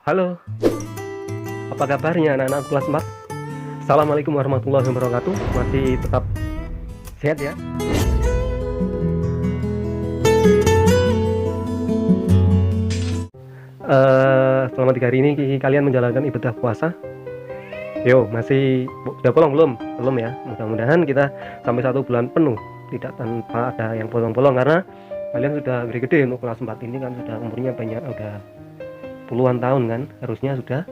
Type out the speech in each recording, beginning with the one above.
Halo, apa kabarnya anak-anak kelas 4? Assalamualaikum warahmatullahi wabarakatuh. Masih tetap sehat ya? Selama 3 hari ini kalian menjalankan ibadah puasa? Yo, masih udah bolong belum? Belum ya. Mudah-mudahan kita sampai 1 bulan penuh tidak tanpa ada yang bolong-bolong, karena kalian sudah gede-gede untuk kelas 4 ini kan, sudah umurnya banyak, udah puluhan tahun kan, harusnya sudah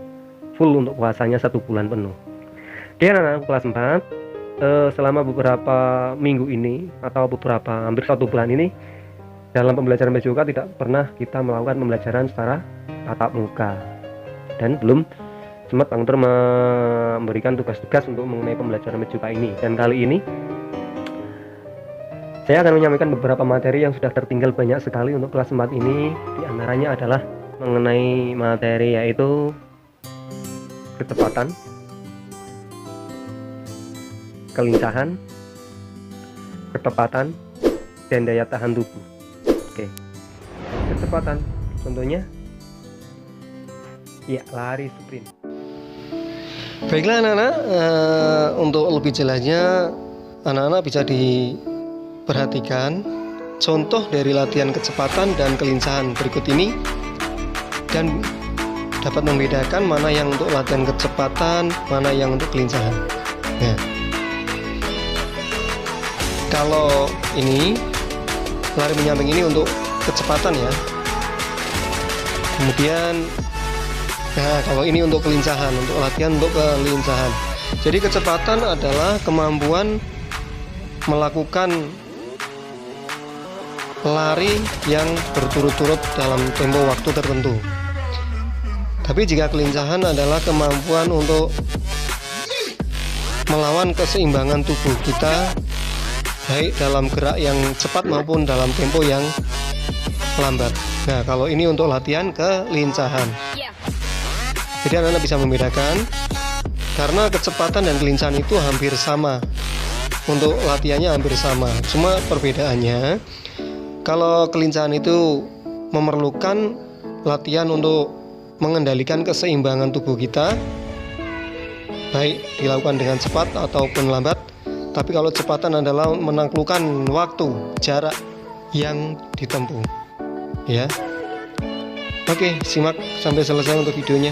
full untuk puasanya 1 bulan penuh. Oke anak-anak kelas 4, selama beberapa minggu ini atau hampir 1 bulan ini dalam pembelajaran PJOK tidak pernah kita melakukan pembelajaran secara tatap muka, dan belum sempat Bang Tur memberikan tugas-tugas untuk mengenai pembelajaran PJOK ini. Dan kali ini saya akan menyampaikan beberapa materi yang sudah tertinggal banyak sekali untuk kelas 4 ini. Di antaranya adalah mengenai materi yaitu kecepatan, kelincahan, ketepatan, dan daya tahan tubuh. Oke, kecepatan contohnya ya lari sprint. Baiklah anak-anak, untuk lebih jelasnya anak-anak bisa diperhatikan contoh dari latihan kecepatan dan kelincahan berikut ini, dan dapat membedakan mana yang untuk latihan kecepatan, mana yang untuk kelincahan. Nah, kalau ini lari menyamping ini untuk kecepatan ya. Kemudian nah, kalau ini untuk kelincahan, untuk latihan untuk kelincahan. Jadi kecepatan adalah kemampuan melakukan lari yang berturut-turut dalam tempo waktu tertentu. Tapi jika kelincahan adalah kemampuan untuk melawan keseimbangan tubuh kita, baik dalam gerak yang cepat maupun dalam tempo yang lambat. Nah, kalau ini untuk latihan kelincahan. Jadi anak-anak bisa membedakan, karena kecepatan dan kelincahan itu hampir sama, untuk latihannya hampir sama. Cuma perbedaannya, kalau kelincahan itu memerlukan latihan untuk mengendalikan keseimbangan tubuh kita, baik dilakukan dengan cepat ataupun lambat. Tapi kalau kecepatan adalah menaklukkan waktu, jarak yang ditempuh ya. Oke, simak sampai selesai untuk videonya.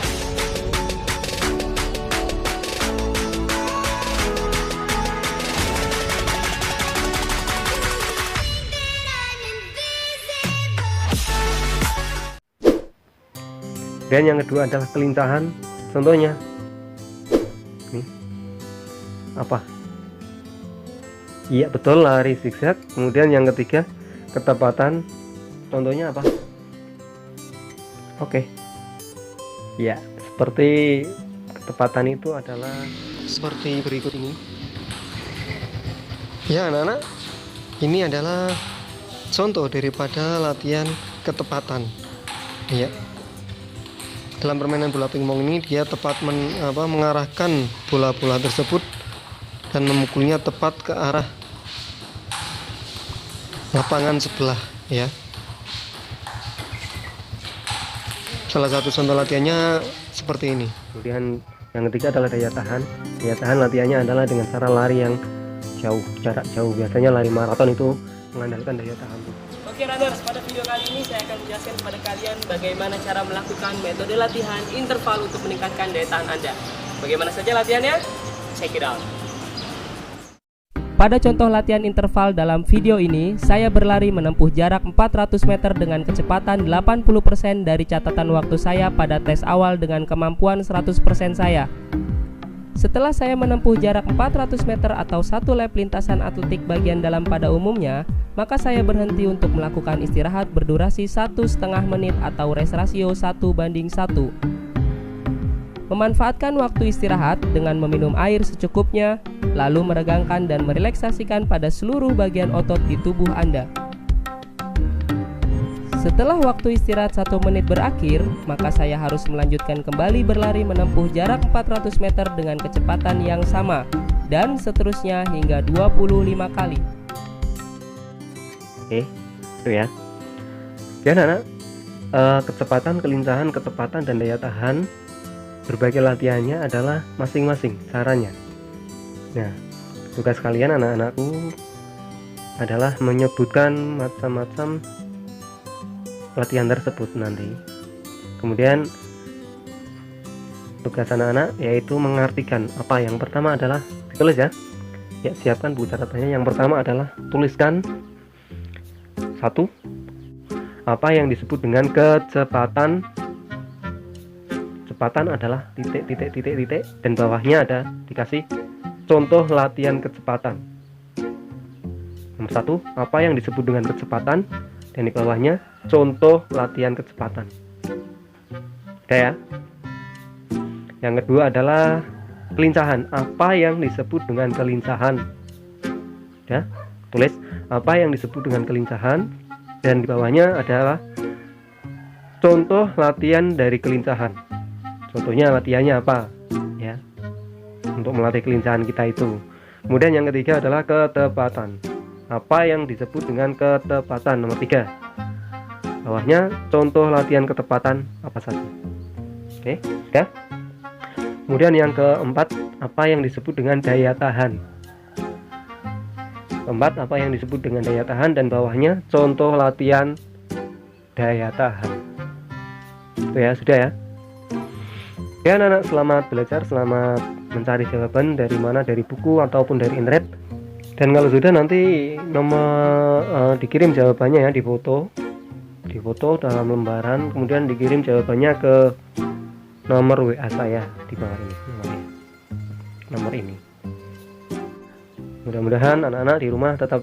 Dan yang kedua adalah kelincahan. Contohnya nih, apa? Iya betul, lari zigzag. Kemudian yang ketiga ketepatan. Contohnya apa? Oke. Ya, seperti ketepatan itu adalah Seperti berikut ini. Ya anak-anak, ini adalah contoh daripada latihan ketepatan ya. Dalam permainan bola pingpong ini dia tepat mengarahkan bola-bola tersebut dan memukulnya tepat ke arah lapangan sebelah ya. Salah satu contoh latihannya seperti ini. Kemudian yang ketiga adalah daya tahan. Daya tahan latihannya adalah dengan cara lari yang jauh, jarak jauh. Biasanya lari maraton itu mengandalkan daya tahan tubuh. Oke runners, pada video kali ini saya akan menjelaskan kepada kalian bagaimana cara melakukan metode latihan interval untuk meningkatkan daya tahan Anda. Bagaimana saja latihannya? Check it out. Pada contoh latihan interval dalam video ini, saya berlari menempuh jarak 400 meter dengan kecepatan 80% dari catatan waktu saya pada tes awal dengan kemampuan 100% saya. Setelah saya menempuh jarak 400 meter atau 1 lap lintasan atletik bagian dalam pada umumnya, maka saya berhenti untuk melakukan istirahat berdurasi 1,5 menit atau rest ratio 1:1. Memanfaatkan waktu istirahat dengan meminum air secukupnya, lalu meregangkan dan merelaksasikan pada seluruh bagian otot di tubuh Anda. Setelah waktu istirahat 1 menit berakhir, maka saya harus melanjutkan kembali berlari menempuh jarak 400 meter dengan kecepatan yang sama, dan seterusnya hingga 25 kali. Oke, itu ya. Dan anak, kecepatan, kelincahan, ketepatan, dan daya tahan. Berbagai latihannya adalah masing-masing caranya. Nah, tugas kalian anak-anakku adalah menyebutkan macam-macam latihan tersebut nanti. Kemudian tugas anak-anak yaitu mengartikan apa. Yang pertama adalah ditulis ya. Ya, siapkan buku catatannya. Yang pertama adalah tuliskan 1. Apa yang disebut dengan kecepatan. Kecepatan adalah titik, dan bawahnya ada dikasih contoh latihan kecepatan. Nomor 1, apa yang disebut dengan kecepatan, dan di bawahnya contoh latihan kecepatan. Oke ya. Yang kedua adalah kelincahan. Apa yang disebut dengan kelincahan? Ya, tulis apa yang disebut dengan kelincahan, dan di bawahnya adalah contoh latihan dari kelincahan. Contohnya latihannya apa ya, untuk melatih kelincahan kita itu. Kemudian yang ketiga adalah ketepatan. Apa yang disebut dengan ketepatan? Nomor 3, bawahnya contoh latihan ketepatan apa saja. Oke ya. Kemudian yang keempat, apa yang disebut dengan daya tahan. Keempat, apa yang disebut dengan daya tahan, dan bawahnya contoh latihan daya tahan. Itu ya, sudah ya. Ya anak-anak, selamat belajar, selamat mencari jawaban dari mana, dari buku ataupun dari internet. Dan kalau sudah nanti dikirim jawabannya ya, di foto dalam lembaran, kemudian dikirim jawabannya ke nomor WA saya di bawah ini, nomor ini. Mudah-mudahan anak-anak di rumah tetap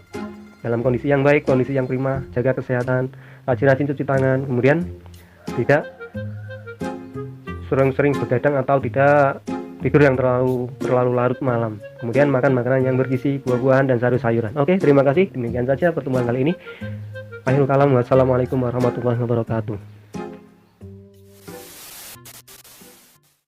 dalam kondisi yang baik, kondisi yang prima, jaga kesehatan, rajin-rajin cuci tangan, kemudian tidak sering-sering begadang atau tidak tidur yang terlalu larut malam. Kemudian makan makanan yang bergizi, buah-buahan dan sayur-sayuran. Oke, terima kasih. Demikian saja pertemuan kali ini. Akhirul kalam, wassalamualaikum warahmatullahi wabarakatuh.